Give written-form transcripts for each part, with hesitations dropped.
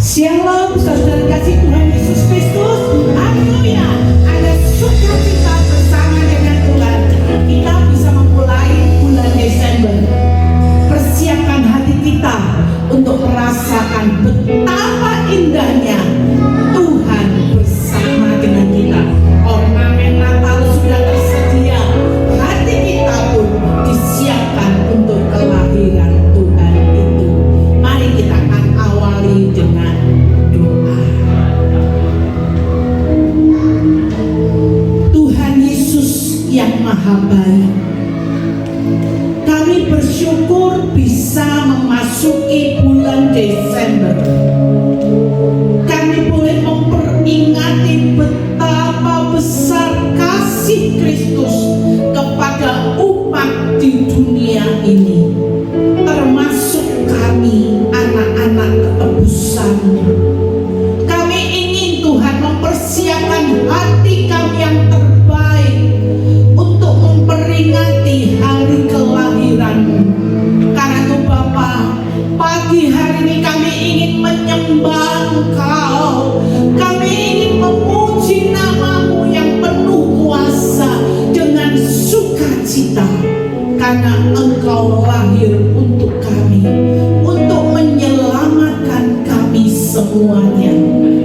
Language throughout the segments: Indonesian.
Shalom, saudara kasih Tuhan Yesus Kristus. Haleluya. Ada sukacita bersama dengan Tuhan. Kita bisa memulai bulan Desember. Persiapkan hati kita untuk merasakan betapa indahnya Tuhan bersama dengan kita. Ornamen Natal sudah tersedia. Hati kita pun disiapkan untuk kelahiran Tuhan itu. Mari kita akan awali dengan doa. Tuhan Yesus yang Maha Baik, kami bersyukur bisa memasuki bulan Desember. Kami boleh memperingati betapa besar kasih Kristus kepada umat di dunia ini, termasuk kami anak-anak tebusannya. Kami ingin Tuhan mempersiapkan hati kami yang terbaik untuk memperingati hari kelahiran-Mu. Karena itu Bapa, pagi hari ini kami ingin menyembah Engkau. Kami ingin memuji nama-Mu yang penuh kuasa dengan sukacita. Karena Engkau lahir untuk kami, untuk menyelamatkan kami semuanya.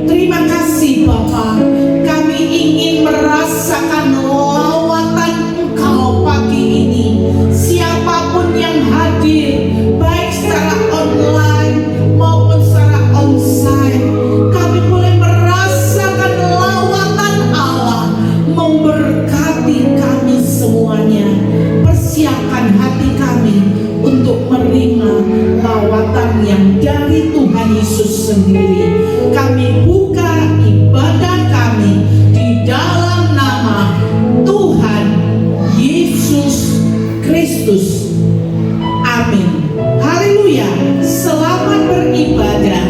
Terima kasih Bapa. Kami ingin merasakan lawatan Engkau pagi ini. Siapapun yang hadir, baik secara online maupun secara onsite, kami boleh merasakan lawatan Allah memberkati kami semuanya. Persiapkan hati kami untuk menerima lawatan yang dari Tuhan Yesus sendiri. Kami buka ibadah kami di dalam nama Tuhan Yesus Kristus. Amin. Haleluya. Selamat beribadah.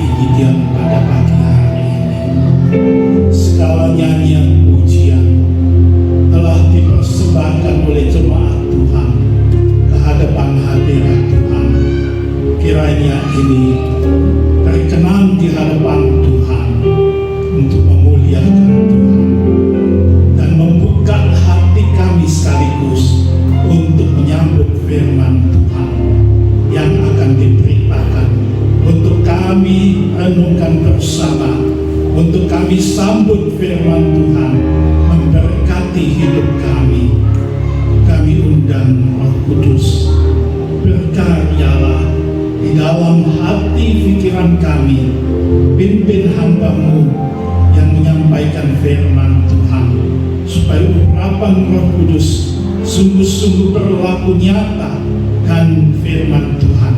Gideon pada pagi hari ini. Segala nyanyian pujian telah dipersembahkan oleh jemaat Tuhan ke hadapan hadirat Tuhan. Kiranya ini berkenan di hadapan Tuhan untuk memuliakan Tuhan dan membuka hati kami sekaligus untuk menyambut firman Tuhan yang akan diberitakan untuk kami renungkan bersama, untuk kami sambut firman Tuhan memberkati hidup kami. Kami undang Roh Kudus berkaryalah di dalam hati pikiran kami, pimpin hamba-Mu yang menyampaikan firman Tuhan, supaya urapan Roh Kudus sungguh-sungguh berlaku nyata dan firman Tuhan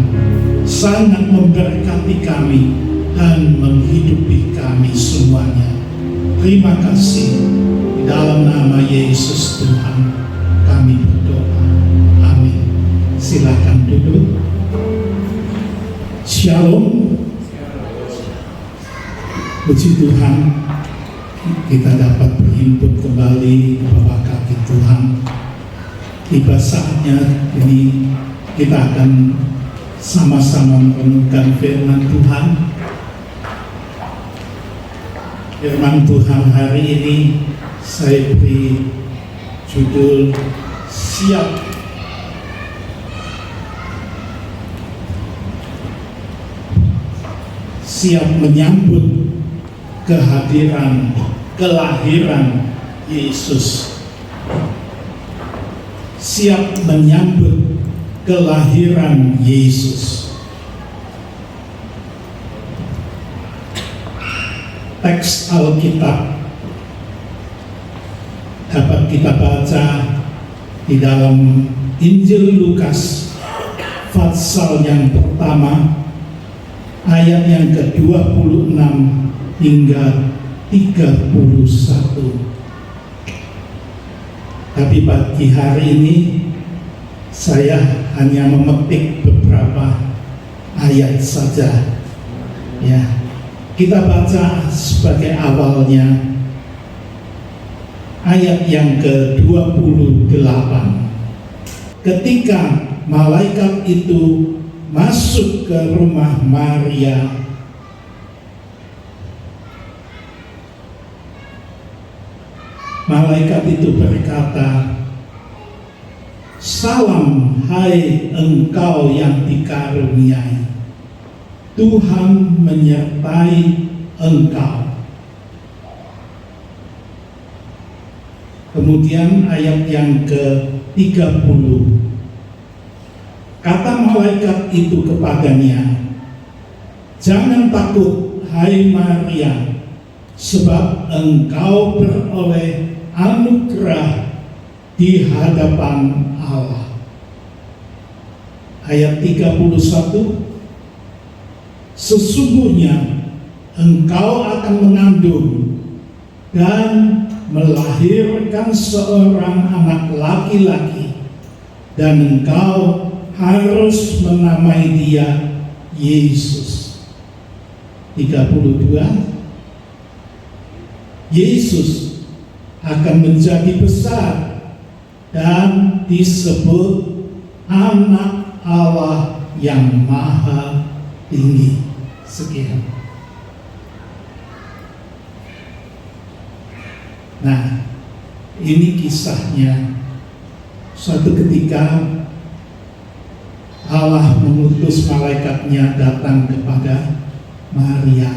sangat memberkati kami dan menghidupi kami semuanya. Terima kasih. Di dalam nama Yesus Tuhan kami berdoa. Amin. Silakan duduk. Shalom. Puji Tuhan, kita dapat berhimpun kembali di bawah kaki Tuhan. Tiba saatnya ini kita akan sama-sama merenungkan firman Tuhan. Firman Tuhan hari ini saya beri judul siap menyambut kelahiran Yesus. Siap menyambut kelahiran Yesus. Teks Alkitab dapat kita baca di dalam Injil Lukas pasal yang pertama ayat yang ke-26 hingga 31. Tapi pagi hari ini saya hanya memetik beberapa ayat saja. Ya, kita baca sebagai awalnya ayat yang ke-28. Ketika malaikat itu masuk ke rumah Maria, malaikat itu berkata, "Salam hai engkau yang dikaruniai, Tuhan menyertai engkau." Kemudian ayat yang ke-30, kata malaikat itu kepadanya, "Jangan takut hai Maria, sebab engkau beroleh anugerah di hadapan Allah." Ayat 31, "Sesungguhnya engkau akan mengandung dan melahirkan seorang anak laki-laki, dan engkau harus menamai dia Yesus." 32, "Yesus akan menjadi besar dan disebut Anak Allah yang Maha Tinggi." Sekian. Nah, ini kisahnya. Suatu ketika Allah mengutus malaikatnya datang kepada Maria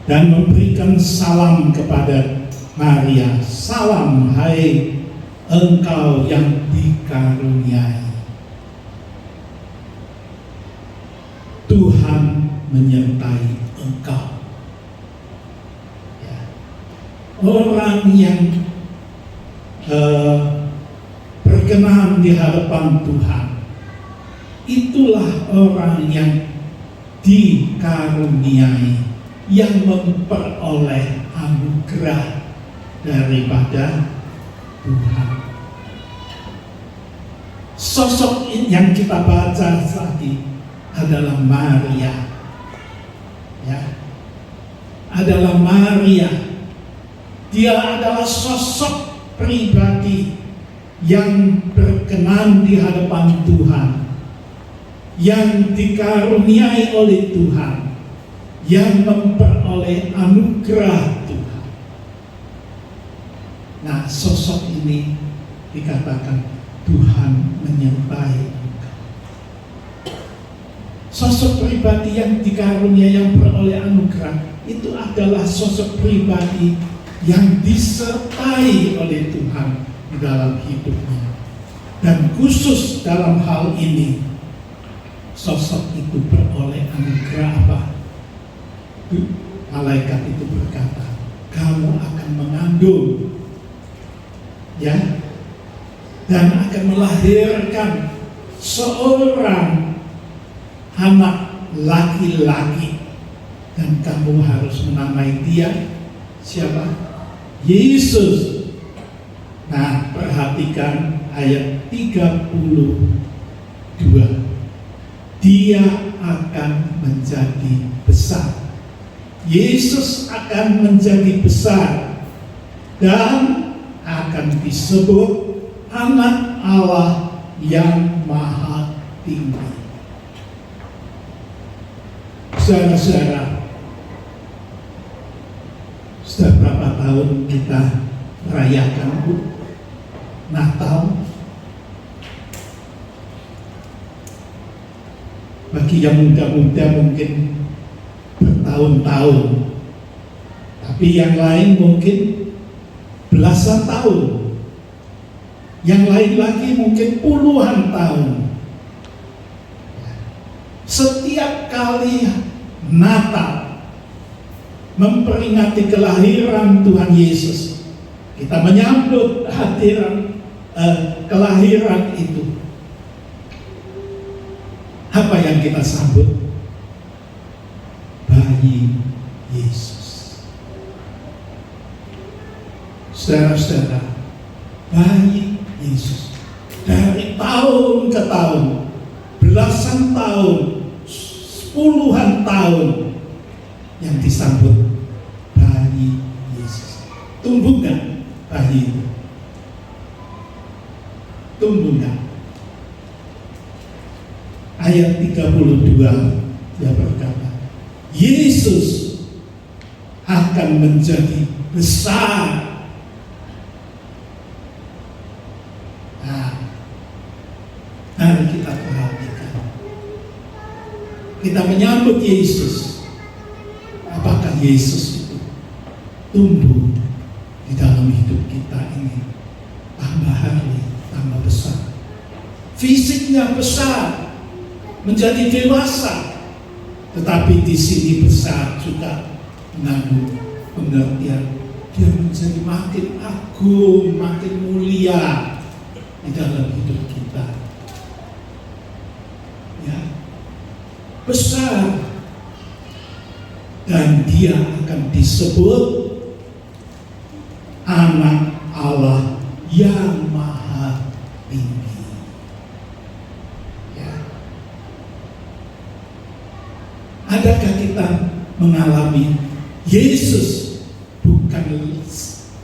dan memberikan salam kepada Maria. "Salam hai engkau yang dikaruniai, Tuhan menyertai engkau." Ya. Orang yang berkenan di hadapan Tuhan, itulah orang yang dikaruniai, yang memperoleh anugerah daripada Tuhan. Sosok yang kita baca tadi adalah Maria. Ya, adalah Maria. Dia adalah sosok pribadi yang berkenan di hadapan Tuhan, yang dikaruniai oleh Tuhan, yang memperoleh anugerah Tuhan. Nah, sosok ini dikatakan Tuhan menyertai engkau. Sosok pribadi yang dikaruniai, yang beroleh anugerah, itu adalah sosok pribadi yang disertai oleh Tuhan di dalam hidupnya. Dan khusus dalam hal ini, sosok itu beroleh anugerah apa? Malaikat itu berkata, kamu akan mengandung, ya, dan akan melahirkan seorang anak laki-laki, dan kamu harus menamai dia siapa? Yesus. Nah, perhatikan ayat 32. Dia akan menjadi besar. Yesus akan menjadi besar dan akan disebut Anak Allah yang Maha Tinggi. Saudara-saudara, sudah berapa tahun kita merayakan Natal? Bagi yang muda-muda mungkin bertahun-tahun, tapi yang lain mungkin belasan tahun, yang lain lagi mungkin puluhan tahun. Setiap kali Natal memperingati kelahiran Tuhan Yesus, kita menyambut kelahiran itu. Apa yang kita sambut? Bayi Yesus. Saudara-saudara, bayi Yesus dari tahun ke tahun, belasan tahun, puluhan tahun yang disambut bayi Yesus. Tumbuh nggak bayi itu? Tumbuh nggak? Ayat 32 dia berkata, Yesus akan menjadi besar. Nah, mari kita perhatikan. Kita menyambut Yesus. Apakah Yesus itu tumbuh di dalam hidup kita ini? Tambah hari, tambah besar. Fisiknya besar, menjadi dewasa, tetapi di sini besar juga mengandung pengertian. Dia menjadi makin agung, makin mulia di dalam hidup kita. Ya, besar, dan dia akan disebut Anak Allah yang Maha Tinggi. Adakah kita mengalami Yesus bukan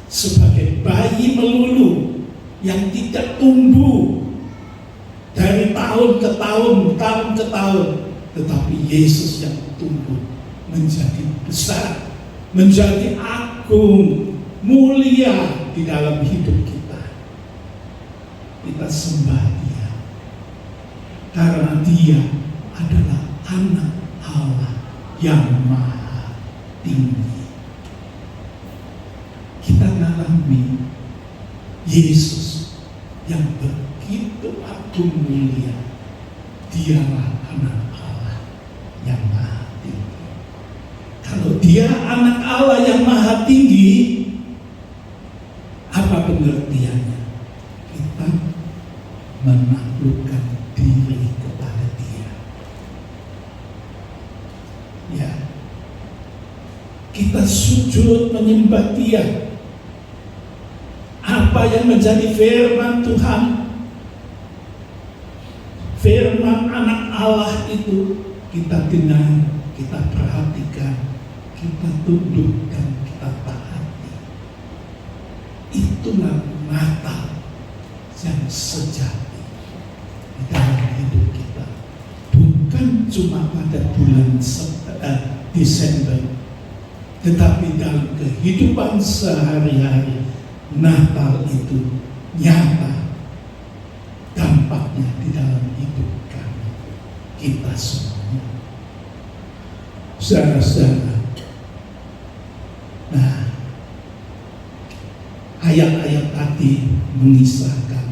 sebagai bayi melulu yang tidak tumbuh dari tahun ke tahun, tahun ke tahun, tetapi Yesus yang tumbuh menjadi besar, menjadi agung, mulia di dalam hidup kita. Kita sembah Dia karena Dia adalah Anak Allah yang Maha Tinggi. Kita mengalami Yesus yang begitu agung mulia. Dialah Anak Allah yang Maha Tinggi. Kalau Dia Anak Allah yang Maha Tinggi, apa pengertiannya? Kita menaklukkan diri kepada Dia. Ya, kita sujud menyembah Dia. Apa yang menjadi firman Tuhan, firman Anak Allah itu kita dengar, kita perhatikan, kita tunduk dan kita taati. Itulah Natal yang sejati di dalam hidup kita. Bukan cuma pada bulan Desember, tetapi dalam kehidupan sehari-hari. Natal itu nyata dampaknya di dalam hidup kami, kita semuanya. Saudara-saudara, nah, ayat-ayat tadi mengisahkan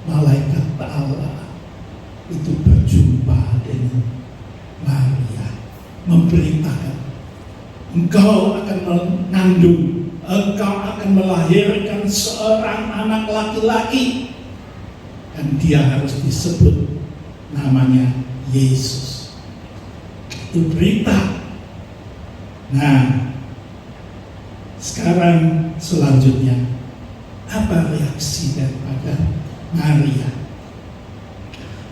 malaikat Allah itu berjumpa dengan Maria, memberitakan, engkau akan mengandung, engkau akan melahirkan seorang anak laki-laki, dan dia harus disebut namanya Yesus. Itu berita. Nah, sekarang selanjutnya, apa reaksi daripada Maria?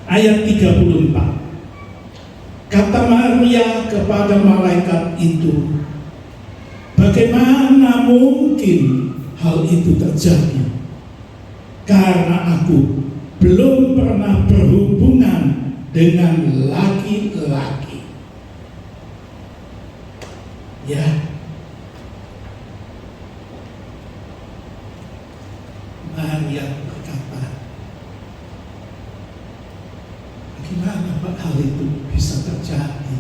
Ayat 34. Kata Maria kepada malaikat itu, bagaimana mungkin hal itu terjadi? Karena aku belum pernah berhubungan dengan laki-laki. Ya, Maria berkata, bagaimana Pak hal itu bisa terjadi?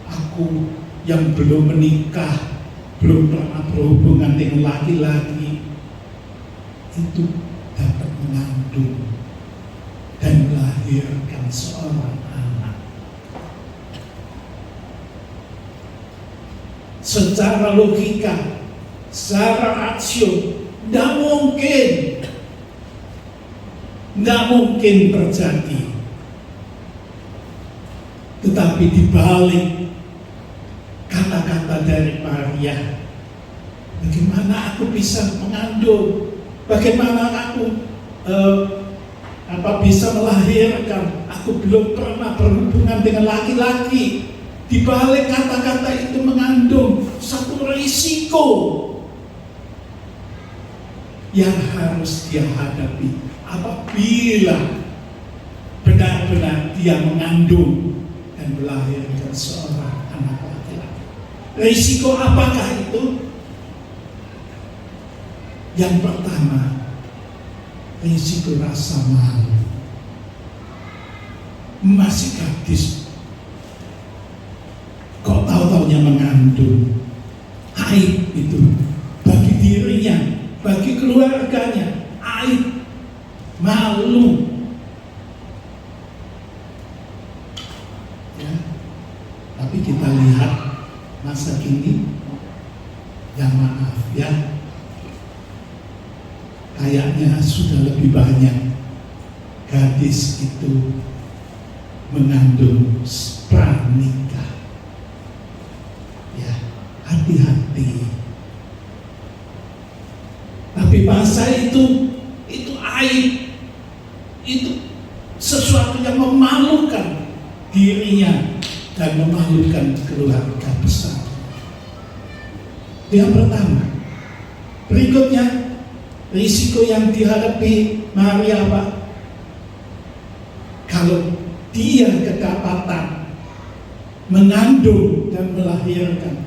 Aku yang belum menikah, belum pernah berhubungan dengan laki-laki, itu dapat mengandung dan melahirkan seorang anak. Secara logika, secara rasio, tidak mungkin terjadi. Tetapi dibalik kata-kata dari Maria, bagaimana aku bisa mengandung? Bagaimana aku bisa melahirkan? Aku belum pernah berhubungan dengan laki-laki. Di balik kata-kata itu mengandung satu risiko yang harus dia hadapi apabila benar-benar dia mengandung dan melahirkan seorang anak laki-laki. Risiko apakah itu? Yang pertama, risiko rasa malu. Masih gadis, kok tahu-taunya mengandung. Aib itu bagi dirinya, bagi keluarganya, aib, malu. Ya, tapi kita lihat masa kini, yang maaf ya, kayaknya sudah lebih banyak gadis itu mengandung pranikah. Ya, hati-hati. Tapi bahasa itu aib, itu sesuatu yang memalukan dirinya dan memalukan keluarga besar. Yang pertama. Berikutnya, risiko yang dihadapi Maria apa? Kalau dia kedapatan mengandung dan melahirkan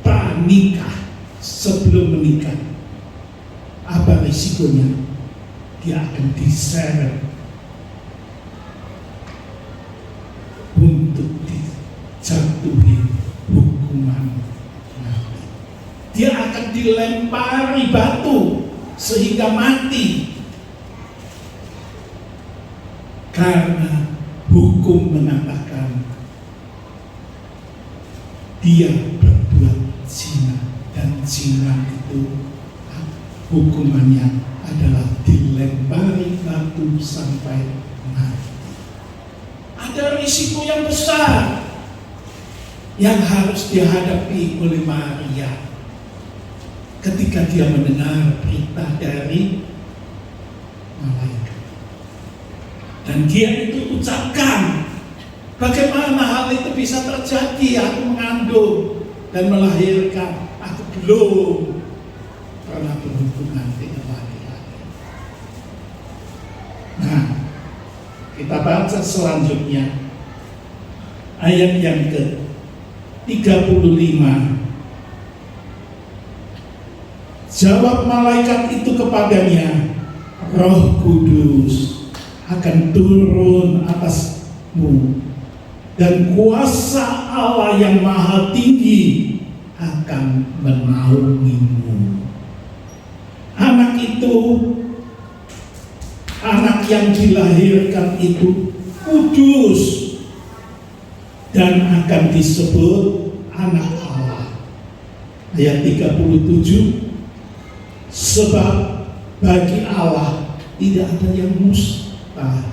pranikah sebelum menikah, apa risikonya? Dia akan diseret untuk dijatuhi hukuman mati. Dia akan dilempari batu sehingga mati. Karena hukum mengatakan dia berbuat zina, dan zina itu hukumannya adalah dilempari batu sampai mati. Ada risiko yang besar yang harus dihadapi oleh Maria ketika dia mendengar berita dari malaikat. Dan dia itu ucapkan. Bagaimana hal itu bisa terjadi? Aku mengandung dan melahirkan. Aku belum pernah berhubungan dengan laki-laki. Nah, kita baca selanjutnya ayat yang ke-35. Jawab malaikat itu kepadanya, Roh Kudus akan turun atasmu dan kuasa Allah yang Maha Tinggi akan menaungimu. Anak itu, anak yang dilahirkan itu kudus dan akan disebut anak Allah. Ayat 37, sebab bagi Allah tidak ada yang mustahil.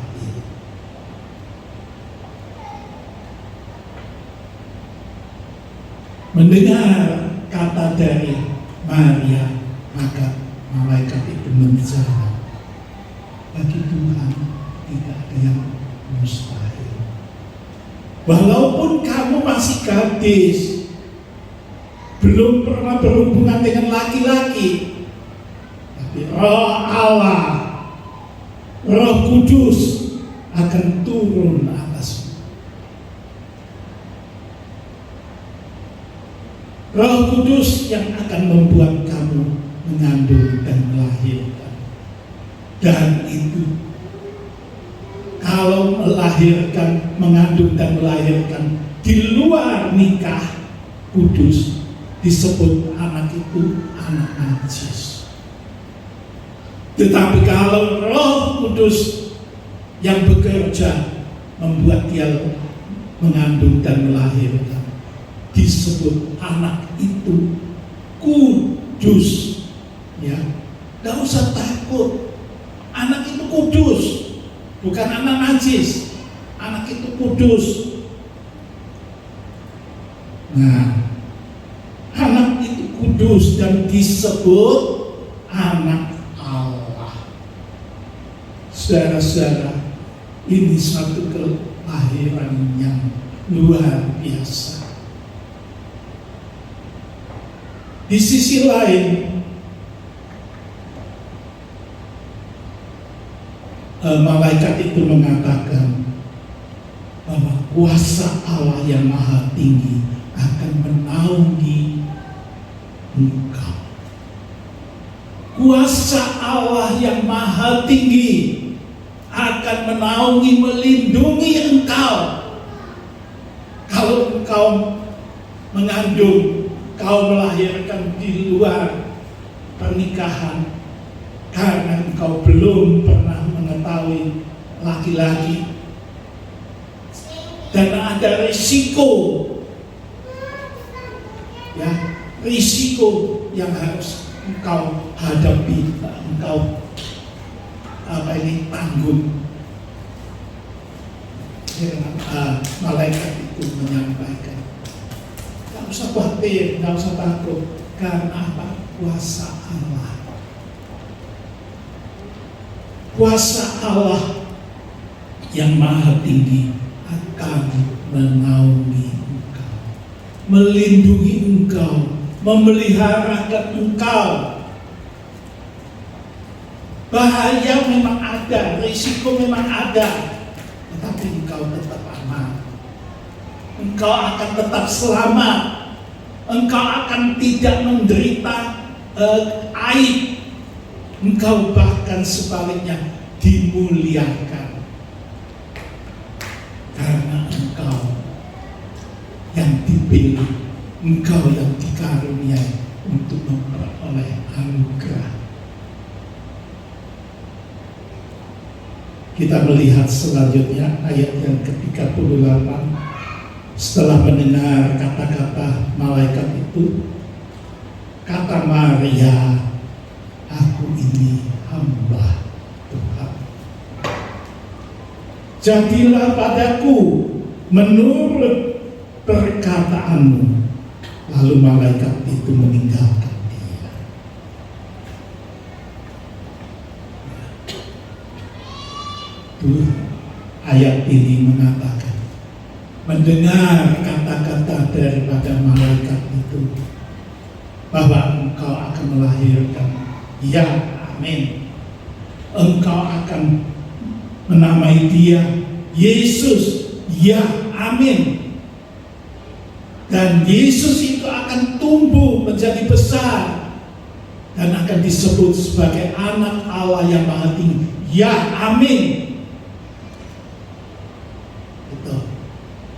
Mendengar kata dari Maria, maka malaikat itu menjawab, bagi Tuhan tidak ada yang mustahil. Walaupun kamu masih gadis, belum pernah berhubungan dengan laki-laki, tapi Roh Allah, Roh Kudus akan turun atasmu. Roh Kudus yang akan membuat kamu mengandung dan melahirkan. Dan itu kalau melahirkan, mengandung dan melahirkan di luar nikah kudus, disebut anak itu anak najis. Tetapi kalau Roh Kudus yang bekerja membuat dia mengandung dan melahirkan, disebut anak itu kudus. Ya, gak usah takut. Anak itu kudus, bukan anak najis. Anak itu kudus. Nah, anak itu kudus dan disebut anak Allah. Saudara-saudara, ini satu kelahiran yang luar biasa. Di sisi lain, malaikat itu mengatakan bahwa kuasa Allah yang Maha Tinggi akan menaungi engkau. Kuasa Allah yang Maha Tinggi akan menaungi, melindungi engkau. Kalau engkau mengandung, kau melahirkan di luar pernikahan karena engkau belum pernah mengetahui laki-laki, dan ada risiko, ya, risiko yang harus engkau hadapi, engkau tanggung. Malaikat itu menyampaikan, gak usah khawatir, gak usah takut, karena apa? Kuasa Allah. Kuasa Allah yang Maha Tinggi akan menaungi engkau, melindungi engkau, memeliharakan engkau. Bahaya memang ada, risiko memang ada, tetapi engkau tetap aman. Engkau akan tetap selamat. Engkau akan tidak menderita aib. Engkau bahkan sebaliknya dimuliakan, karena engkau yang dipilih, engkau yang dikaruniai untuk memperoleh anugerah. Kita melihat selanjutnya ayat yang ke-38. Setelah mendengar kata-kata malaikat itu, kata Maria, aku ini hamba Tuhan, jadilah padaku menurut perkataanmu. Lalu malaikat itu meninggalkan dia. Tuh, ayat ini mengatakan, mendengar kata-kata daripada malaikat itu, bahwa engkau akan melahirkan, ya amin, engkau akan menamai dia Yesus, ya amin, dan Yesus itu akan tumbuh menjadi besar dan akan disebut sebagai anak Allah yang Maha Tinggi, ya amin.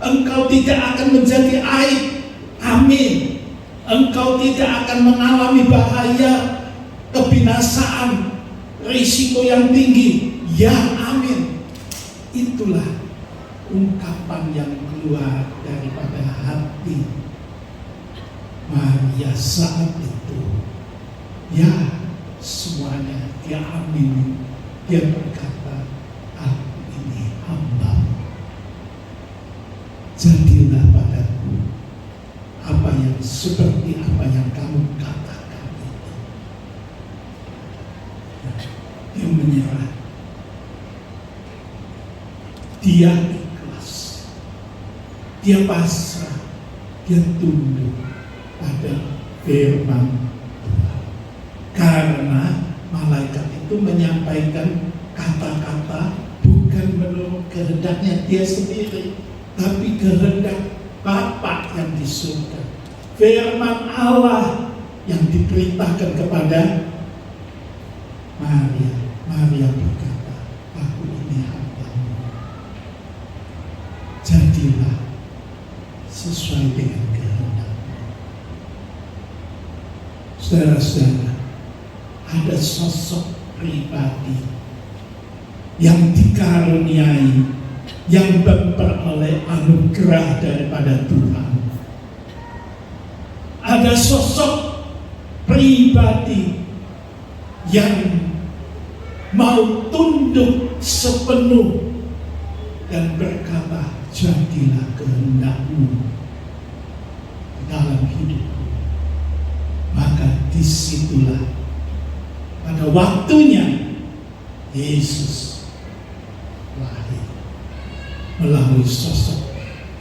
Engkau tidak akan menjadi aib, amin. Engkau tidak akan mengalami bahaya, kebinasaan, risiko yang tinggi, ya amin. Itulah ungkapan yang keluar daripada hati Maria saat itu. Ya, semuanya dia amin. Dia berkata, aku ini hamba, jadilah padaku seperti apa yang kamu katakan itu. Dia menyerah, dia ikhlas, dia pasrah, dia tunduk pada firman Tuhan. Karena malaikat itu menyampaikan kata-kata bukan menurut kehendaknya dia sendiri, tapi kehendak Bapa yang di surga. Firman Allah yang diperintahkan kepada Maria. Maria berkata, aku ini hamba-Mu, jadilah sesuai dengan kehendak-Mu. Saudara-saudara, ada sosok pribadi yang dikaruniai, yang memperoleh anugerah daripada Tuhan. Ada sosok pribadi yang mau tunduk sepenuh dan berkata, jadilah kehendak-Mu dalam hidupku. Maka disitulah pada waktunya Yesus lahir melalui sosok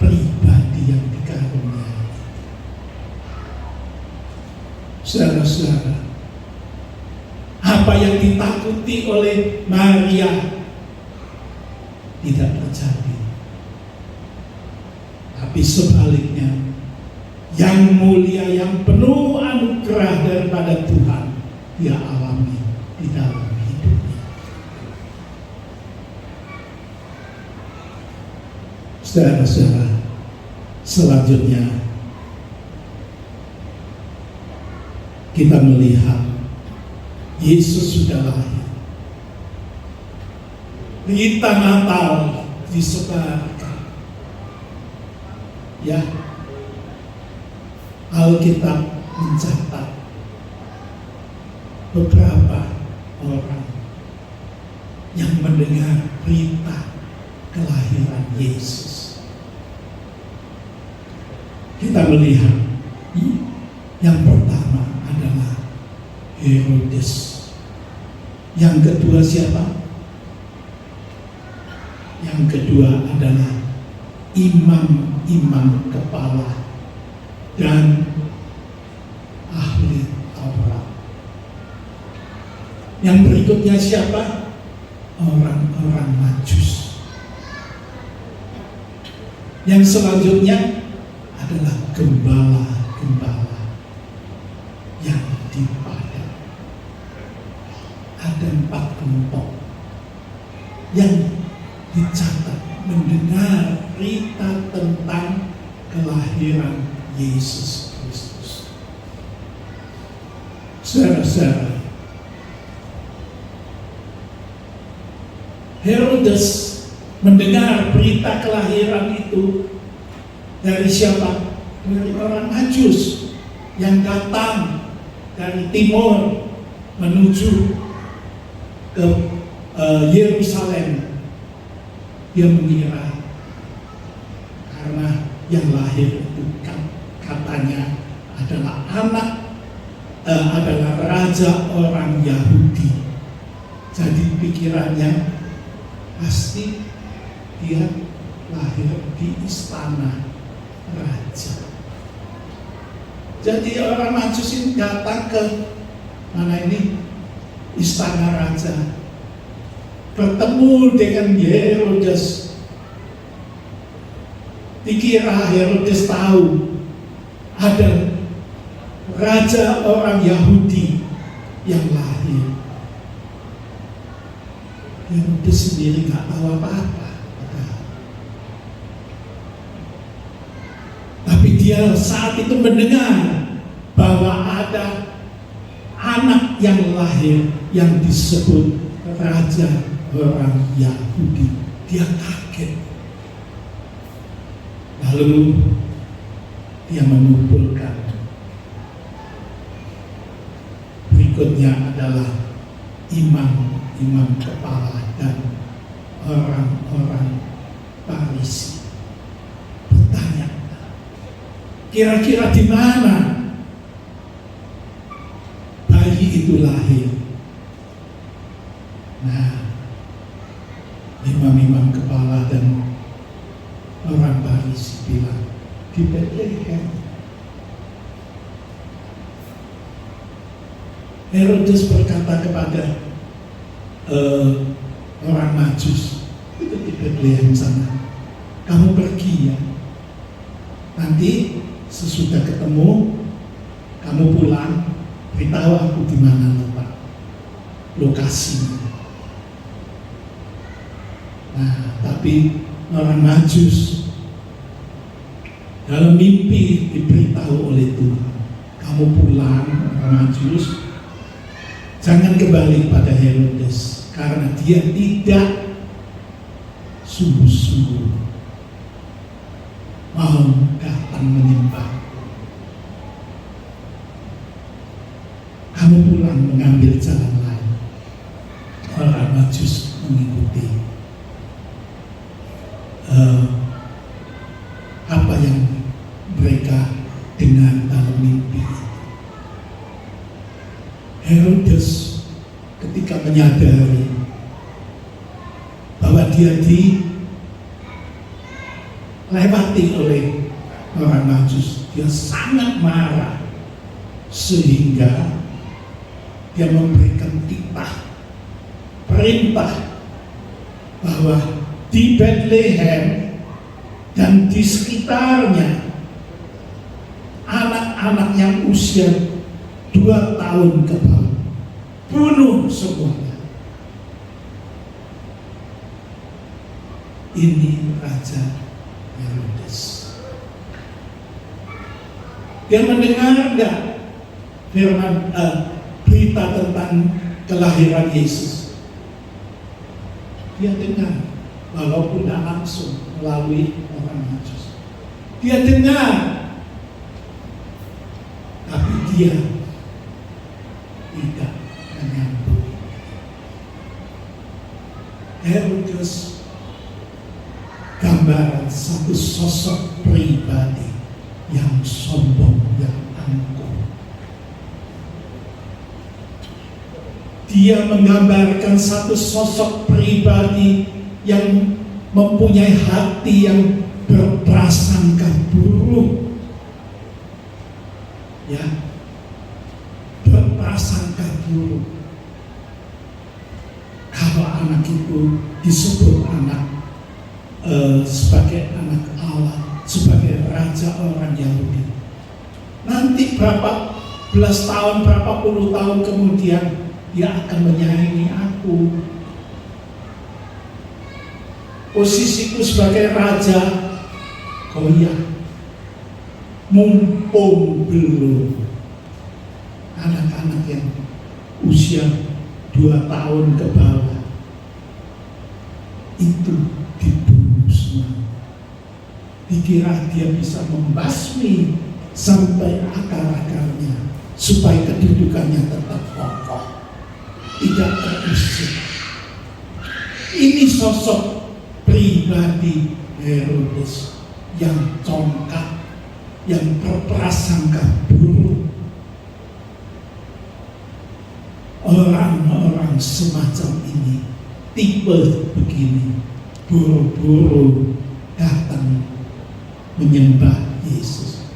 pribadi yang dikaruniai. Saudara-saudara, apa yang ditakuti oleh Maria tidak terjadi, tapi sebaliknya, yang mulia, yang penuh anugerah daripada Tuhan, dia alami di dalam hidupnya. Saudara-saudara, selanjutnya kita melihat Yesus sudah lahir. Berita Natal disebarkan. Ya, Alkitab mencatat beberapa orang yang mendengar berita kelahiran Yesus. Kita melihat yang pertama adalah Herodes. Yang kedua siapa? Yang kedua adalah imam-imam kepala dan ahli Taurat. Yang berikutnya siapa? Orang-orang Majus. Yang selanjutnya adalah gembala-gembala yang di padang. Ada 4 kelompok yang dicatat mendengar berita tentang kelahiran Yesus Kristus. Saudara-saudara, Herodes mendengar berita kelahiran itu dari siapa? Dari orang Majus yang datang dari timur menuju ke Yerusalem. Dia mengira karena yang lahir itu katanya adalah adalah raja orang Yahudi. Jadi pikirannya pasti Dia lahir di istana raja. Jadi orang Majus ini datang ke mana ini? Istana raja. Bertemu dengan Herodes. Dikira Herodes tahu ada raja orang Yahudi yang lahir. Herodes sendiri nggak tahu apa-apa. Tapi dia saat itu mendengar bahwa ada anak yang lahir yang disebut raja orang Yahudi. Dia kaget. Lalu dia mengumpulkan. Berikutnya adalah imam kepala dan orang-orang Farisi. Bertanya, kira-kira di mana bayi itu lahir? Nah, imam-imam kepala dan orang Farisi bilang, di Bethlehem. Herodes berkata kepada orang Majus, itu di Bethlehem sana, kamu pergi ya, nanti sesudah ketemu kamu pulang, beritahu aku di mana letak lokasinya. Nah, tapi orang Majus dalam mimpi diberitahu oleh Tuhan, kamu pulang orang Majus, jangan kembali pada Herodes karena dia tidak sungguh-sungguh mau datang menyembah. Kamu pulang mengambil jalan lain. Orang Majus mengikuti apa yang mereka dengar dalam mimpi. Herodes ketika menyadari bahwa dia dilewati oleh orang Majus, dia sangat marah sehingga dia memberikan perintah bahwa di Bethlehem dan di sekitarnya anak-anak yang usia 2 tahun ke bawah bunuh semuanya. Ini Raja Herodes. Dia mendengar enggak firman berita tentang kelahiran Yesus? Dia dengar, walaupun tidak langsung melalui orang Majus. Dia dengar, tapi dia tidak menyambut. Herodes gambaran satu sosok pribadi yang sombong, yang angkuh. Dia menggambarkan satu sosok pribadi yang mempunyai hati yang berprasangka buruk, ya, berprasangka buruk. Kalau anak itu disebut anak sebagai anak Allah, sebagai raja orang Yahudi, nanti berapa belas tahun, berapa puluh tahun kemudian dia akan menyayangi aku. Posisiku sebagai raja goyah, mumpung belum anak-anak yang usia 2 tahun ke bawah itu dibunuh semua. Dikira dia bisa membasmi sampai akar-akarnya supaya kedudukannya tetap kokoh, tidak terusik. Ini sosok pribadi Herodes yang congkak, yang berprasangka buruk. Orang-orang semacam ini, tipe begini, buru-buru datang menyembah Yesus.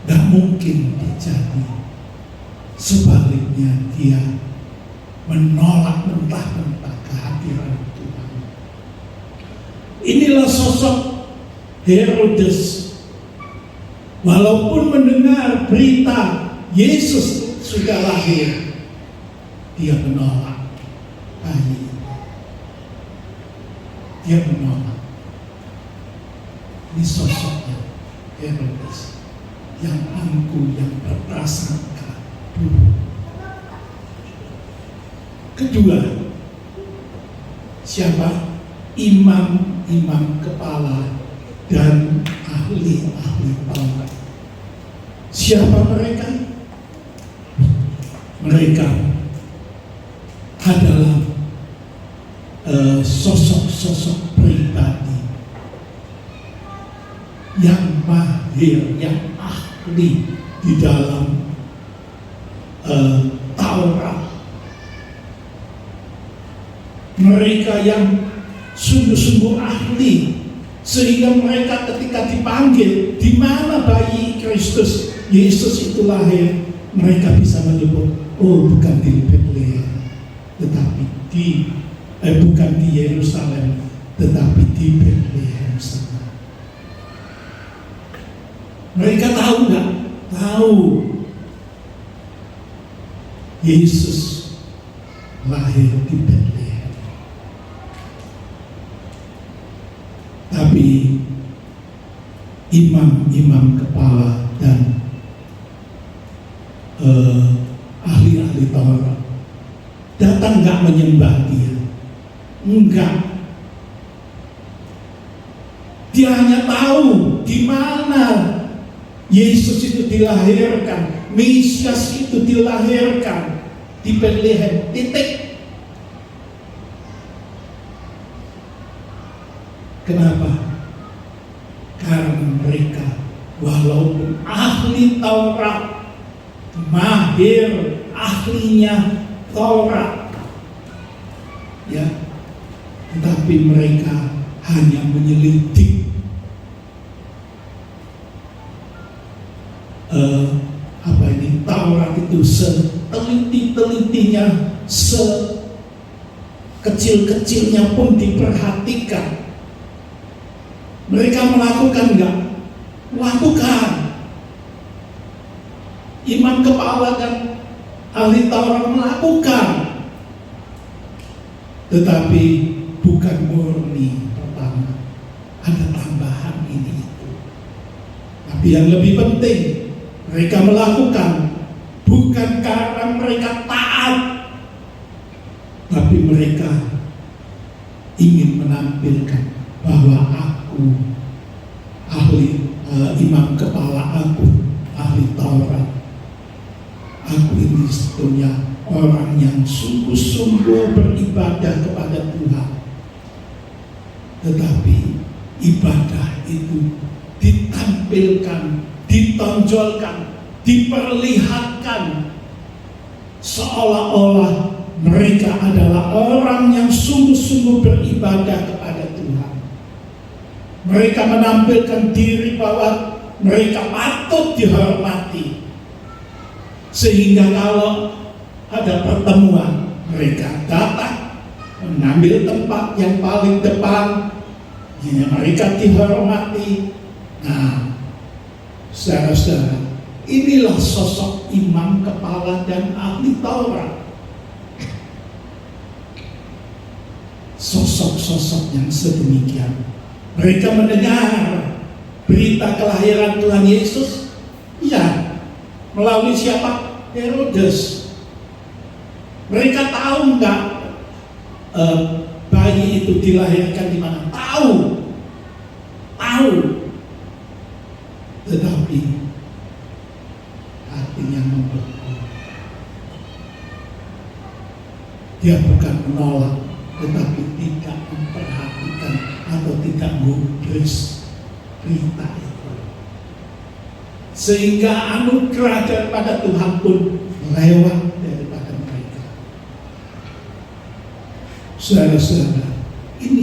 Tidak mungkin terjadi. Sebaliknya dia menolak mentah-mentah kehadiran Tuhan. Inilah sosok Herodes. Walaupun mendengar berita Yesus sudah lahir, dia menolak bayi. Dia menolak. Ini sosoknya Herodes yang angkuh, yang berprasangka buruk. Kedua, siapa? Imam-imam kepala dan ahli-ahli Taurat. Siapa mereka? Mereka adalah sosok-sosok pribadi yang mahir, yang ahli di dalam Taurat. Mereka yang sungguh-sungguh ahli, sehingga mereka ketika dipanggil di mana bayi Kristus Yesus itu lahir, mereka bisa menyebut, oh bukan di Bethlehem, tetapi bukan di Yerusalem, tetapi di Bethlehem sana. Mereka tahu nggak? Tahu Yesus lahir di Bethlehem. Tapi imam-imam kepala dan ahli-ahli Taurat datang nggak menyembah dia? Enggak. Dia hanya tahu di mana Yesus itu dilahirkan, Mesias itu dilahirkan di Bethlehem. Titik. Kenapa? Karena mereka walaupun ahli Taurat, mahir, ahlinya Taurat, ya, tetapi mereka hanya menyelidik Taurat itu seteliti-telitinya, sekecil-kecilnya pun diperhatikan. Mereka melakukan enggak? Lakukan. Imam kepala dan ahli Taurat melakukan, tetapi bukan murni. Pertama, ada tambahan ini itu. Tapi yang lebih penting, mereka melakukan bukan karena mereka taat, tapi mereka ingin menampilkan bahwa aku imam kepala, aku ahli Taurat, aku ini sebetulnya orang yang sungguh-sungguh beribadah kepada Tuhan. Tetapi ibadah itu ditampilkan, ditonjolkan, diperlihatkan seolah-olah mereka adalah orang yang sungguh-sungguh beribadah kepada Tuhan. Mereka menampilkan diri bahwa mereka patut dihormati, sehingga kalau ada pertemuan mereka datang mengambil tempat yang paling depan, mereka dihormati. Nah, saudara-saudara, inilah sosok imam kepala dan ahli Taurat. Sosok-sosok yang sedemikian. Mereka mendengar berita kelahiran Tuhan Yesus, ya, melalui siapa? Herodes. Mereka tahu enggak bayi itu dilahirkan di mana? Tahu. Tetapi hatinya membeku. Dia bukan menolak, tetapi tidak memperhatikan atau tidak menggubris berita itu, sehingga anugerah daripada Tuhan pun lewat daripada mereka. Saudara-saudara,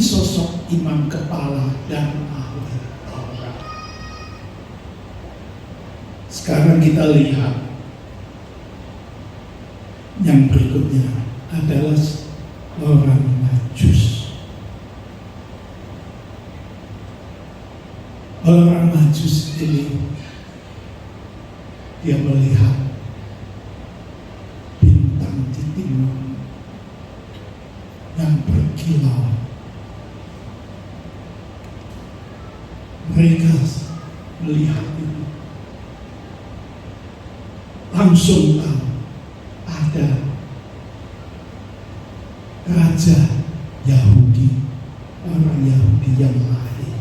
sosok imam kepala dan ahli Taurat. Sekarang kita lihat yang berikutnya adalah orang Majus. Orang Majus ini dia melihat bintang di timur yang berkilau. Mereka melihat itu, langsung tahu ada raja Yahudi, orang Yahudi yang lahir.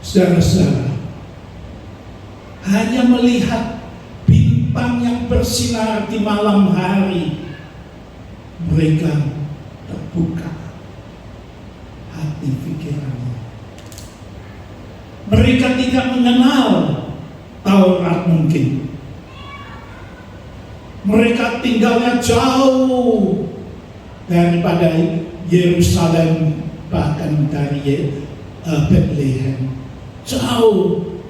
Saudara-saudara, hanya melihat bintang yang bersinar di malam hari, mereka terbuka hati pikirannya. Mereka tidak mengenal Taurat mungkin. Mereka tinggalnya jauh daripada Yerusalem, bahkan dari Bethlehem. Jauh,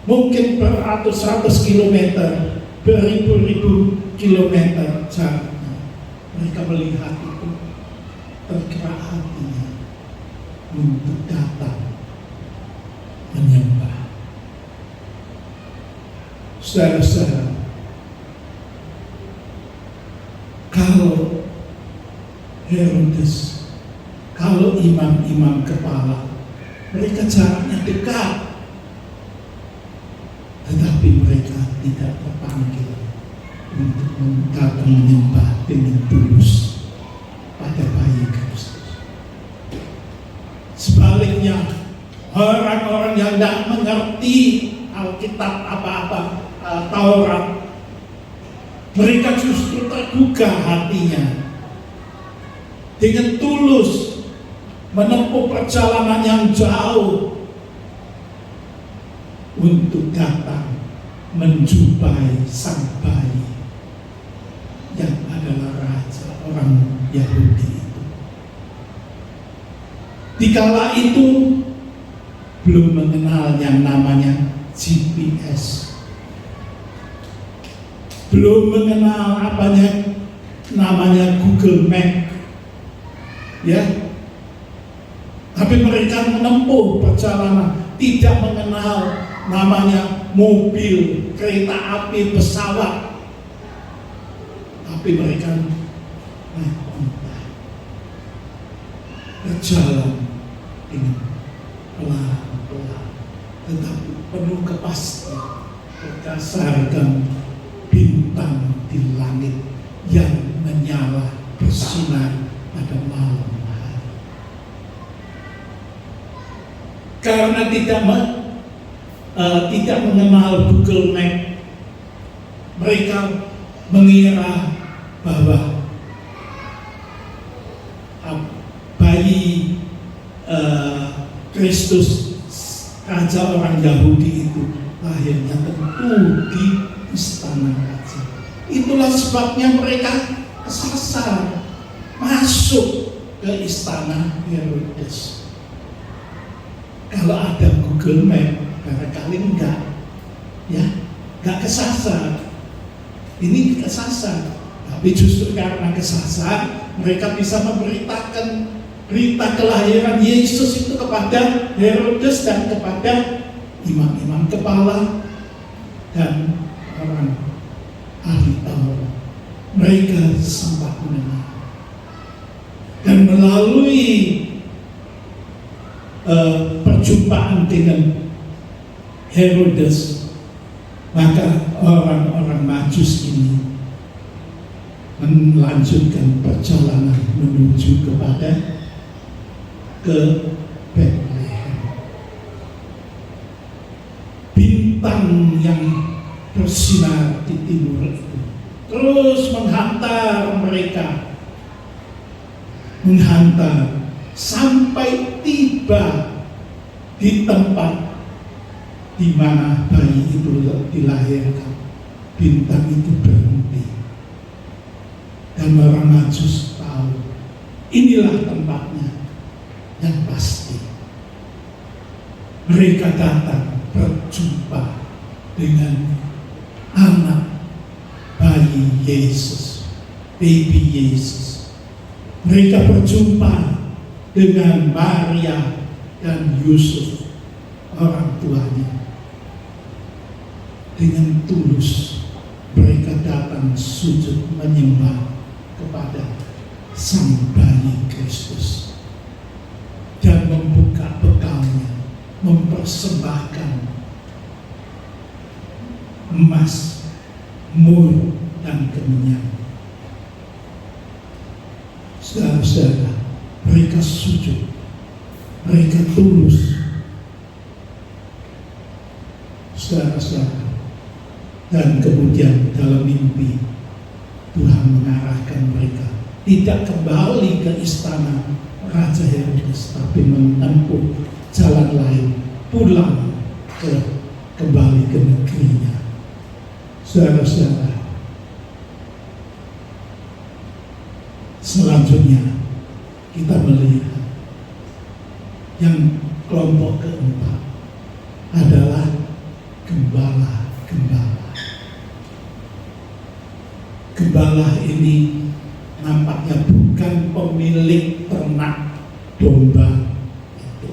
mungkin beratus-ratus kilometer, beribu-ribu kilometer jaraknya. Mereka melihat itu, tergerak hatinya untuk datang menyembah. Saudara-saudara, kalau Herodes, kalau imam-imam kepala, mereka jaraknya dekat, tetapi mereka tidak terpanggil untuk datang menyembah dengan tulus pada bayi Kristus. Sebaliknya, orang-orang yang tidak mengerti Alkitab apa-apa, Taurat, mereka justru tergugah hatinya dengan tulus menempuh perjalanan yang jauh untuk datang menjumpai sang bayi yang adalah raja orang Yahudi itu. Dikala itu belum mengenal yang namanya GPS, belum mengenal namanya Google Map, ya. Tapi mereka menempuh perjalanan, tidak mengenal namanya mobil, kereta api, pesawat. Tapi mereka naik onta, berjalan dengan pelan-pelan, tetapi penuh kepastian berdasarkan bintang di langit yang menyala bersinar pada malam hari. Karena tidak mengenal Google Map, mereka mengira bahwa bayi Kristus, raja orang Yahudi itu lahirnya tentu di istana raja. Itulah sebabnya mereka kesasar masuk ke istana Herodes. Kalau ada Google Map, barangkali enggak kesasar. Ini kesasar, tapi justru karena kesasar, mereka bisa memberitakan berita kelahiran Yesus itu kepada Herodes dan kepada imam-imam kepala dan orang ahli Taurat. Mereka sempat mendengar, dan melalui perjumpaan dengan Herodes, maka orang-orang Majus ini melanjutkan perjalanan menuju ke Bethlehem. Bintang yang bersinar di timur itu terus menghantar mereka, sampai tiba di tempat di mana bayi itu dilahirkan. Bintang itu berhenti, dan orang Majus tahu inilah tempatnya yang pasti. Mereka datang berjumpa dengan anak bayi Yesus, baby Yesus. Mereka berjumpa dengan Maria dan Yusuf, orang tuanya. Dengan tulus mereka datang sujud menyembah kepada Sang Bayi Kristus dan membuka bekalnya, mempersembahkan emas, mur, dan kemenyan. Saudara-saudara, mereka sujud, mereka tulus. Saudara-saudara, dan kemudian dalam mimpi Tuhan mengarahkan mereka tidak kembali ke istana Raja Herodes, tapi menempuh jalan lain, pulang kembali ke negerinya. Saudara-saudara, selanjutnya kita melihat yang kelompok keempat adalah gembala-gembala. Gembala ini nampaknya bukan pemilik ternak domba itu,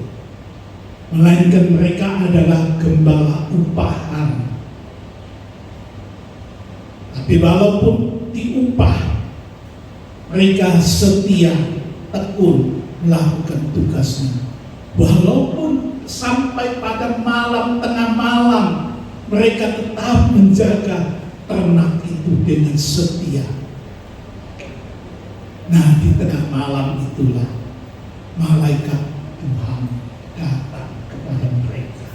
melainkan mereka adalah gembala upahan. Tapi walaupun diupah, mereka setia, tekun melakukan tugasnya. Walaupun sampai pada malam, tengah malam, mereka tetap menjaga ternak itu dengan setia. Nah, di tengah malam itulah malaikat Tuhan datang kepada mereka,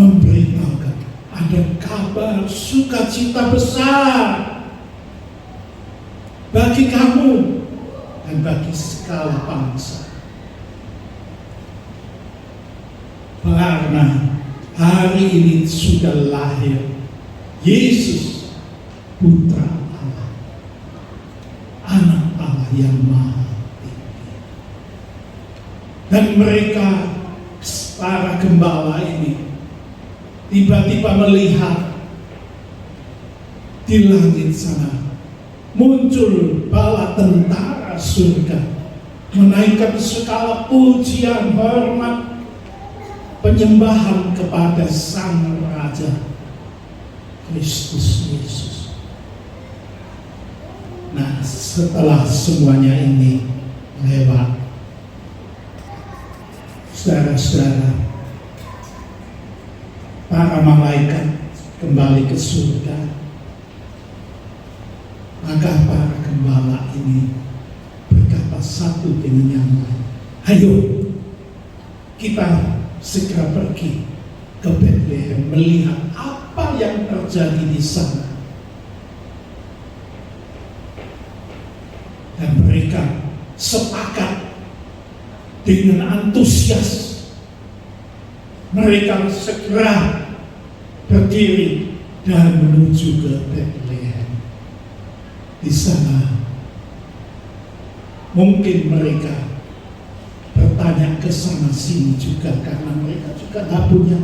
memberitahukan ada kabar sukacita besar bagi kamu dan bagi segala bangsa. Karena hari ini sudah lahir Yesus, Putra Allah, Anak Allah yang Maha Tinggi. Dan mereka, para gembala ini, tiba-tiba melihat di langit sana muncul bala tentara surga, menaikkan segala pujian, hormat, penyembahan kepada Sang Raja Kristus Yesus. Nah, setelah semuanya ini lewat, saudara-saudara, para malaikat kembali ke surga. Maka para gembala ini berkata satu dengan yang lain, ayo kita segera pergi ke Bethlehem melihat apa yang terjadi di sana. Dan mereka sepakat dengan antusias. Mereka segera berdiri dan menuju ke Bethlehem. Di sana mungkin mereka bertanya ke sana sini juga, karena mereka juga tidak punya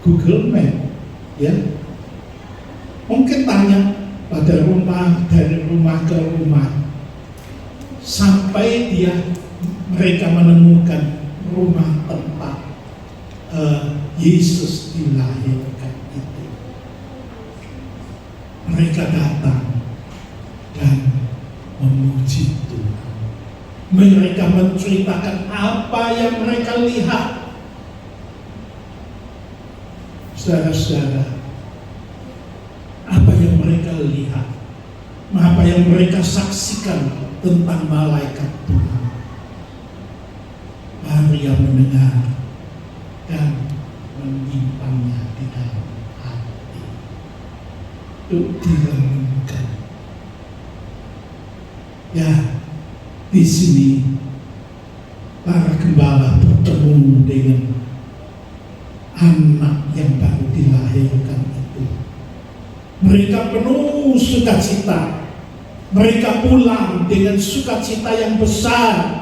Google Map, ya. Mungkin tanya pada rumah, dari rumah ke rumah, sampai mereka menemukan rumah tempat Yesus dilahirkan itu. Mereka datang dan memuji Tuhan. Mereka menceritakan apa yang mereka lihat. Saudara-saudara, apa yang mereka lihat, apa yang mereka saksikan tentang malaikat Tuhan. Maria mendengar dan menyimpannya di dalam hati untuk direnungkan. Ya, di sini para gembala bertemu dengan anak yang baru dilahirkan itu. Mereka penuh sukacita Mereka pulang dengan sukacita yang besar,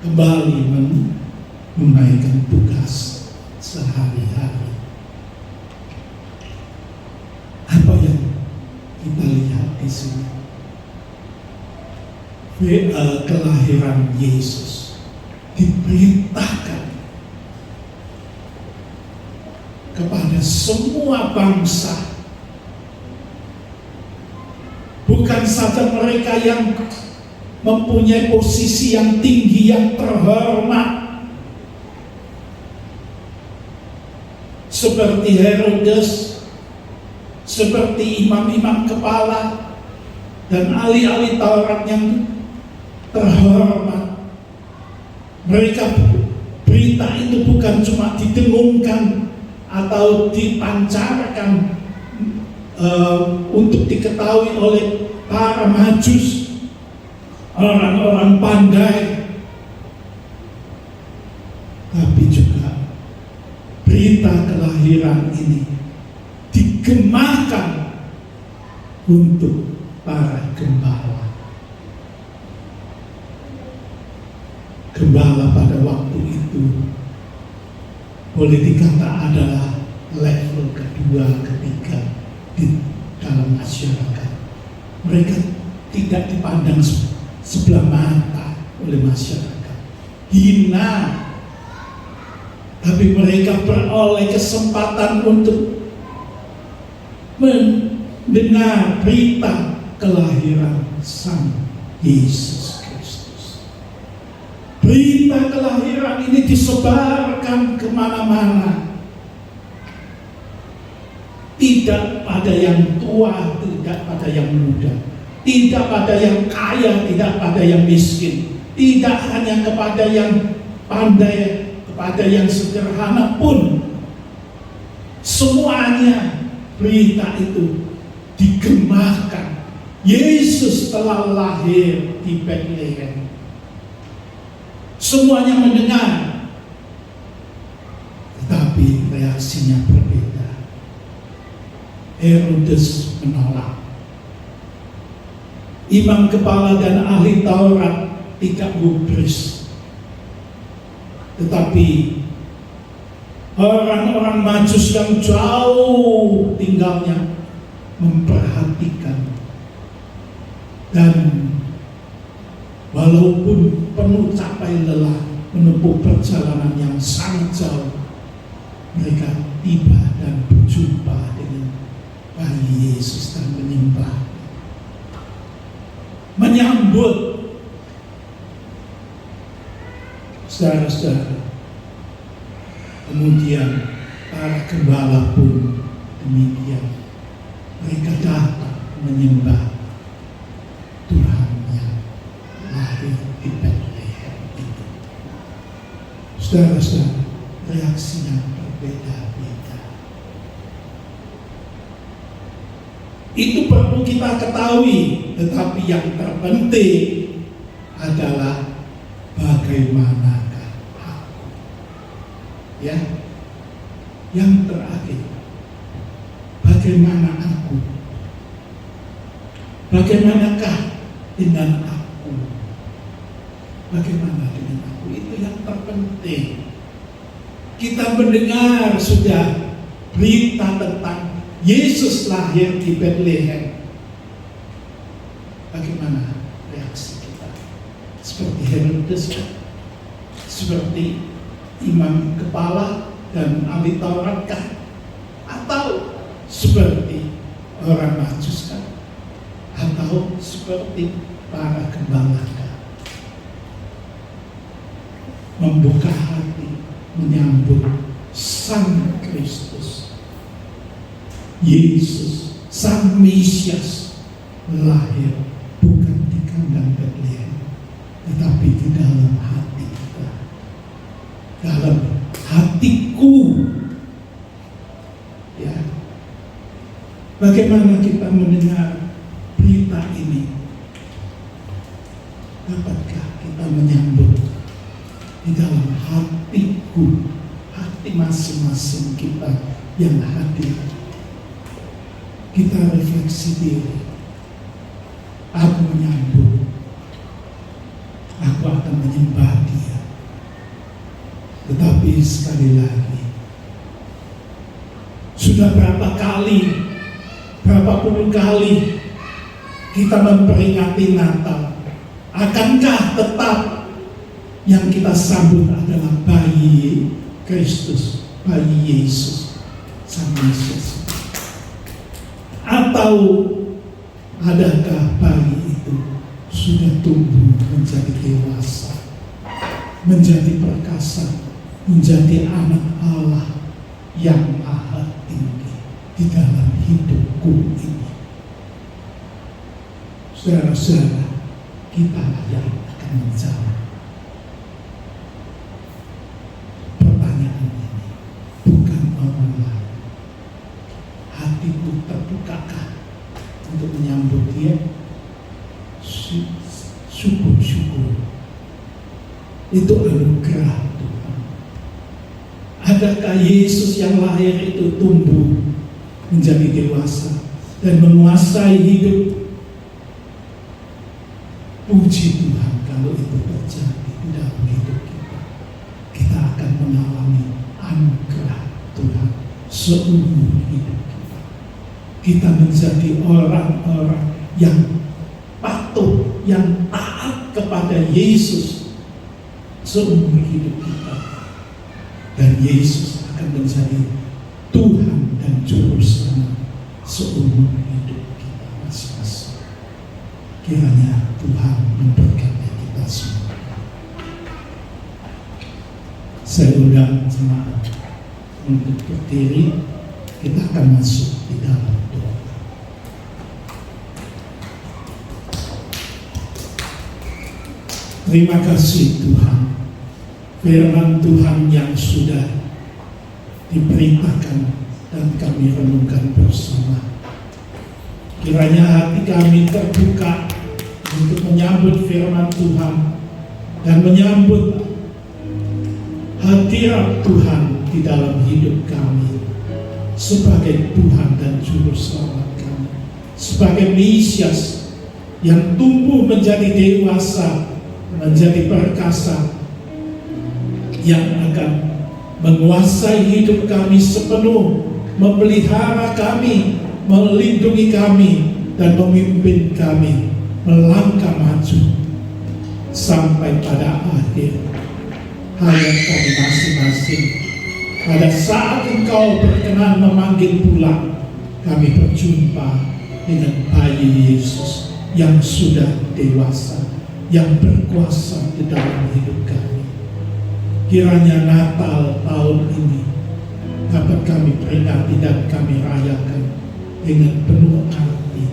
kembali menunaikan tugas sehari-hari. Apa yang kita lihat di sini? Kelahiran Yesus diperintahkan kepada semua bangsa. Bukan saja mereka yang mempunyai posisi yang tinggi, yang terhormat, seperti Herodes, seperti imam-imam kepala, dan ahli-ahli Taurat yang terhormat. Mereka, berita itu bukan cuma didengungkan atau dipancarkan untuk diketahui oleh para majus, orang-orang pandai, tapi juga berita kelahiran ini digemakan untuk para gembala. Gembala pada waktu itu boleh dikata adalah level kedua, ketiga di dalam masyarakat. Mereka tidak dipandang sebelah mata oleh masyarakat, hina, tapi mereka beroleh kesempatan untuk mendengar berita kelahiran Sang Yesus Kristus. Berita kelahiran ini disebarkan kemana-mana. Tidak pada yang tua, tidak pada yang muda, tidak pada yang kaya, tidak pada yang miskin, tidak hanya kepada yang pandai, kepada yang sederhana pun. Semuanya berita itu digemakan. Yesus telah lahir di Bethlehem. Semuanya mendengar, tetapi reaksinya berbeda. Herodes menolak. Imam kepala dan ahli Taurat tidak gubris, tetapi orang-orang Majus yang jauh tinggalnya memperhatikan, dan walaupun penuh capai lelah menempuh perjalanan yang sangat jauh, mereka tiba dan berjumpa dengan bayi Yesus dan menyembah, menyambut. Saudara-saudara, kemudian para gembala pun demikian. Mereka datang menyembah Tuhan yang lahir di Bethlehem itu. Saudara-saudara, reaksinya berbeda-beda. Itu perlu kita ketahui, tetapi yang terpenting adalah bagaimanakah aku. Ya, yang terakhir, bagaimana aku? Bagaimanakah dengan aku? Bagaimana dengan aku? Itu yang terpenting. Kita mendengar sudah berita tentang Yesus lahir di Bethlehem. Bagaimana reaksi kita? Seperti Herodes, seperti imam kepala dan ahli Taurat kah? Atau seperti orang Majus kah? Atau seperti para gembala kah? Membuka hati, menyambut Sang Kristus Yesus, Sang Mesias, lahir bukan di kandang Bethlehem, tetapi di dalam hati kita, dalam hatiku. Ya, bagaimana kita mendengar berita ini? Dapatkah kita menyambut di dalam hatiku, hati masing-masing kita yang hadir? Kita refleksi diri. Aku menyambut, aku akan menyembah Dia. Tetapi sekali lagi, sudah berapa puluh kali kita memperingati Natal. Akankah tetap yang kita sambut adalah bayi Kristus, bayi Yesus, Sang Yesus? Atau adakah bayi itu sudah tumbuh menjadi dewasa, menjadi perkasa, menjadi anak Allah yang maha tinggi di dalam hidupku ini? Saudara-saudara, kita yang akan menjawab pertanyaan ini, bukan orang lain. Hatiku terbukakah untuk menyambut Dia? Syukur-syukur, itu anugerah Tuhan. Adakah Yesus yang lahir itu tumbuh menjadi dewasa dan menguasai hidup? Puji Tuhan kalau itu terjadi di dalam hidup kita. Kita akan mengalami anugerah Tuhan seumur hidup kita. Kita menjadi orang-orang yang patuh, yang taat kepada Yesus seumur hidup kita. Dan Yesus akan menjadi Tuhan dan Juru Selamat seumur hidup kita masing-masing. Kiranya Tuhan memberkati kita semua. Saya undang jemaat untuk berdiri. Kita akan masuk di dalam doa. Terima kasih Tuhan, firman Tuhan yang sudah diberitakan dan kami renungkan bersama. Kiranya hati kami terbuka untuk menyambut firman Tuhan dan menyambut hadirat Tuhan di dalam hidup kami sebagai Tuhan dan Juru Selamat kami, sebagai Mesias yang tumbuh menjadi dewasa, menjadi perkasa, yang akan menguasai hidup kami sepenuh, memelihara kami, melindungi kami, dan memimpin kami melangkah maju sampai pada akhir hayat kami masing-masing. Pada saat Engkau berkenan memanggil pulang, kami berjumpa dengan bayi Yesus yang sudah dewasa, yang berkuasa di dalam hidup kami. Kiranya Natal tahun ini dapat kami peringati dan kami rayakan dengan penuh arti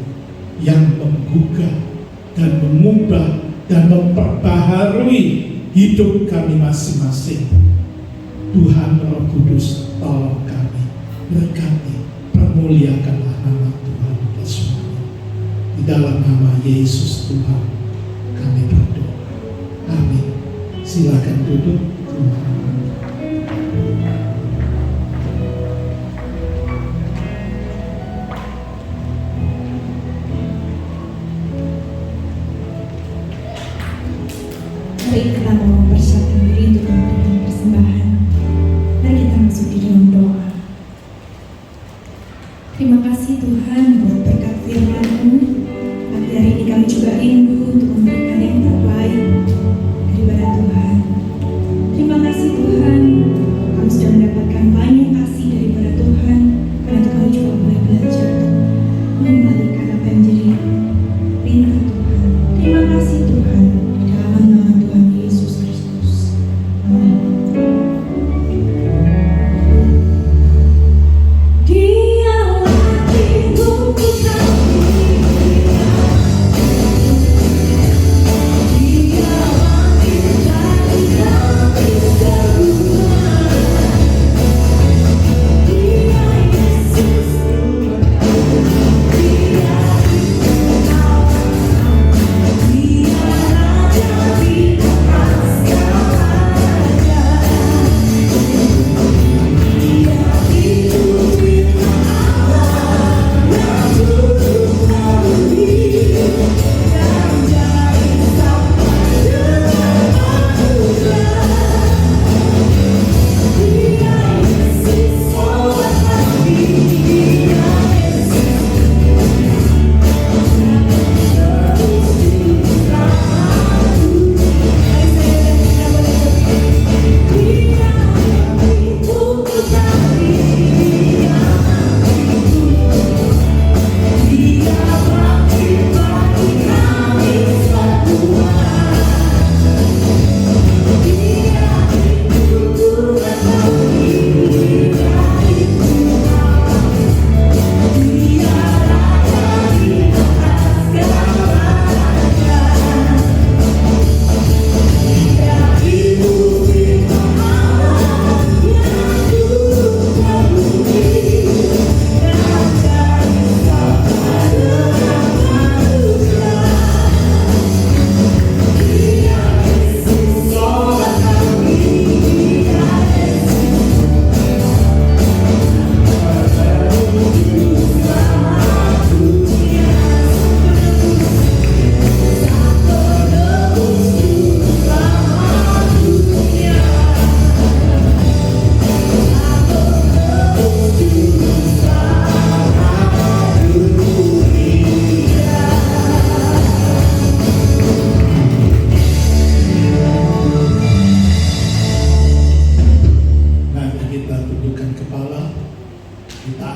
yang menggugah dan mengubah dan memperbaharui hidup kami masing-masing. Tuhan Roh Kudus, tolong kami, berkati, permuliakanlah nama Tuhan kita semua. Di dalam nama Yesus Tuhan kami berdoa. Amin. Silakan duduk. Mari kita mau bersiapkan diri untuk memberikan persembahan. Mari kita masuk di dalam doa. Terima kasih Tuhan buat berkat firman-Mu. Pagi hari ini kami juga rindu untuk memberikan yang terbaik daripada Tuhan.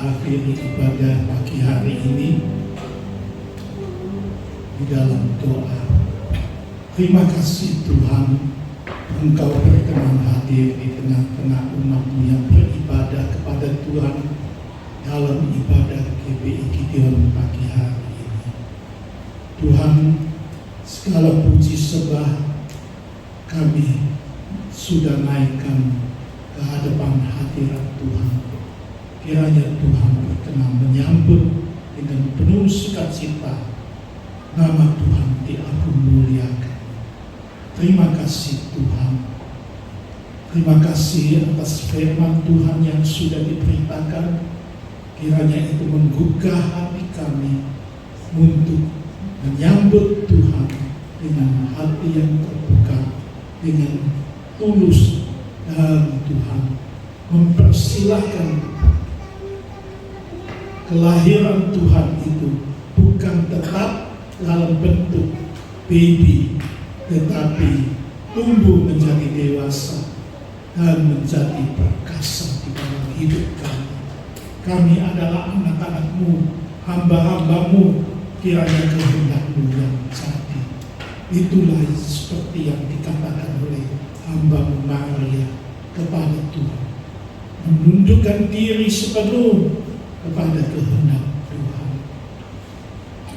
mengakhiri ibadah pagi hari ini di dalam doa. Terima kasih Tuhan, Engkau berkenan hadir di tengah-tengah umat-Mu yang beribadah kepada Tuhan dalam ibadah GBI Gideon pagi hari ini. Tuhan, segala puji sembah kami sudah naikkan ke hadapan hadirat Tuhan. Kiranya Tuhan berkenan menyambut dengan penuh sukacita nama Tuhan diagung muliakan. Terima kasih Tuhan. Terima kasih atas firman Tuhan yang sudah diberitakan. Kiranya itu menggugah hati kami untuk menyambut Tuhan dengan hati yang terbuka, dengan tulus, dan Tuhan mempersilahkan kelahiran Tuhan itu bukan tetap dalam bentuk baby, tetapi tumbuh menjadi dewasa dan menjadi perkasa di dalam hidup kami. Kami adalah anak-anak-Mu, hamba-hamba-Mu, kiranya kehendak-Mu yang jadi. Itulah seperti yang dikatakan oleh hamba-Mu Maria kepada Tuhan, menundukkan diri sepenuh kepada kehendak Tuhan.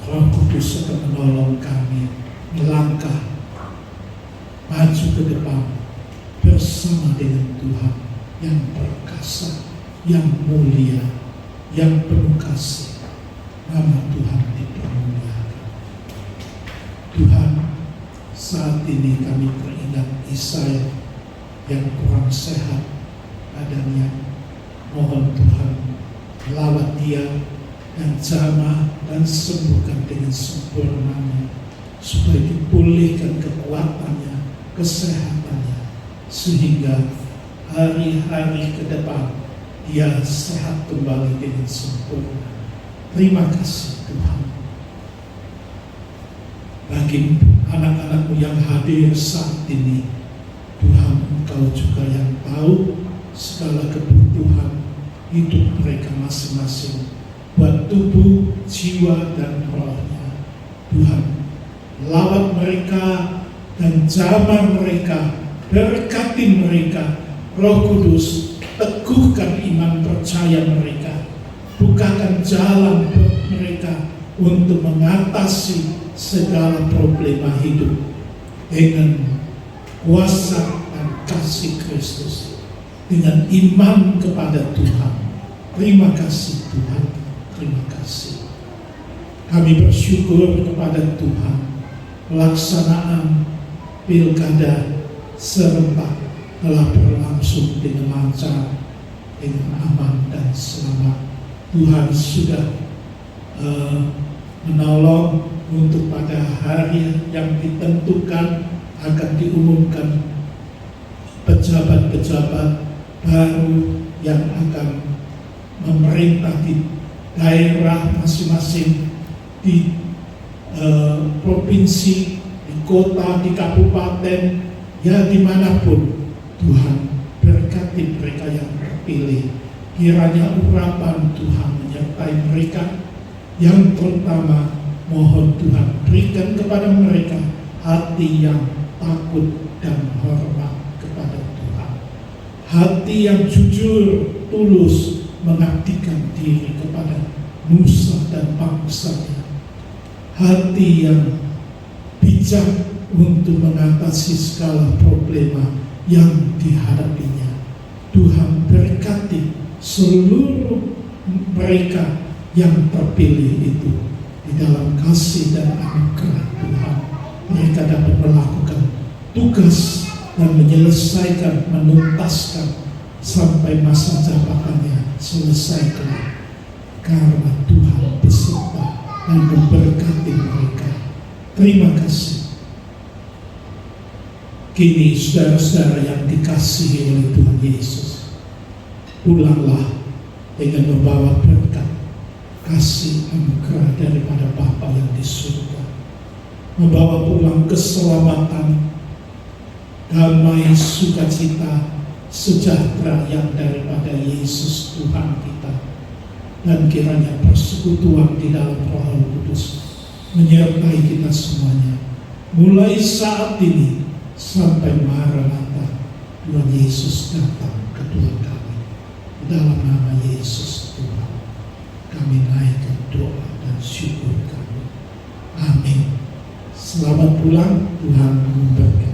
Roh Kudus akan menolong kami melangkah maju ke depan bersama dengan Tuhan yang perkasa, yang mulia, yang penuh kasih. Nama Tuhan dipermuliakan. Tuhan, saat ini kami teringat Isai yang kurang sehat badannya. Mohon Tuhan lawat dia dan jamah dan sembuhkan dengan sempurnanya, supaya dipulihkan kekuatannya, kesehatannya, sehingga hari-hari ke depan dia sehat kembali dengan sempurna. Terima kasih Tuhan. Bagi anak-anak-Mu yang hadir saat ini, Tuhan, Engkau juga yang tahu segala kebutuhan hidup mereka masing-masing, buat tubuh, jiwa, dan rohnya. Tuhan, lawat mereka dan jamah mereka, berkati mereka. Roh Kudus, teguhkan iman percaya mereka, bukakan jalan buat mereka untuk mengatasi segala problema hidup dengan kuasa dan kasih Kristus, dengan iman kepada Tuhan. Terima kasih Tuhan, terima kasih. Kami bersyukur kepada Tuhan, pelaksanaan pilkada serentak telah berlangsung dengan lancar, dengan aman dan selamat. Tuhan sudah menolong untuk pada hari yang ditentukan akan diumumkan pejabat-pejabat baru yang akan memerintah di daerah masing-masing, di provinsi, di kota, di kabupaten, ya dimanapun. Tuhan, berkati mereka yang terpilih. Kiranya urapan Tuhan menyertai mereka. Yang terutama, mohon Tuhan berikan kepada mereka hati yang takut dan hormat kepada Tuhan. Hati yang jujur, tulus, mengabdikan diri kepada nusa dan bangsanya. Hati yang bijak untuk mengatasi segala problema yang dihadapinya. Tuhan, berkati seluruh mereka yang terpilih itu di dalam kasih dan anugerah Tuhan. Mereka dapat melakukan tugas dan menyelesaikan, menuntaskan sampai masa jabatannya selesai kelak, karena Tuhan beserta dan memberkati mereka. Terima kasih. Kini saudara-saudara yang dikasihi oleh Tuhan Yesus, pulanglah dengan membawa berkat, kasih anugerah daripada Bapa yang di surga, membawa pulang keselamatan, damai, sukacita, sejahtera yang daripada Yesus Tuhan kita. dan kiranya persekutuan di dalam Roh Kudus menyertai kita semuanya mulai saat ini sampai Maranatha, Tuhan Yesus datang kedua kali. Dalam nama Yesus Tuhan kami naikkan doa dan syukur kami. Amin. Selamat pulang, Tuhan memberkati.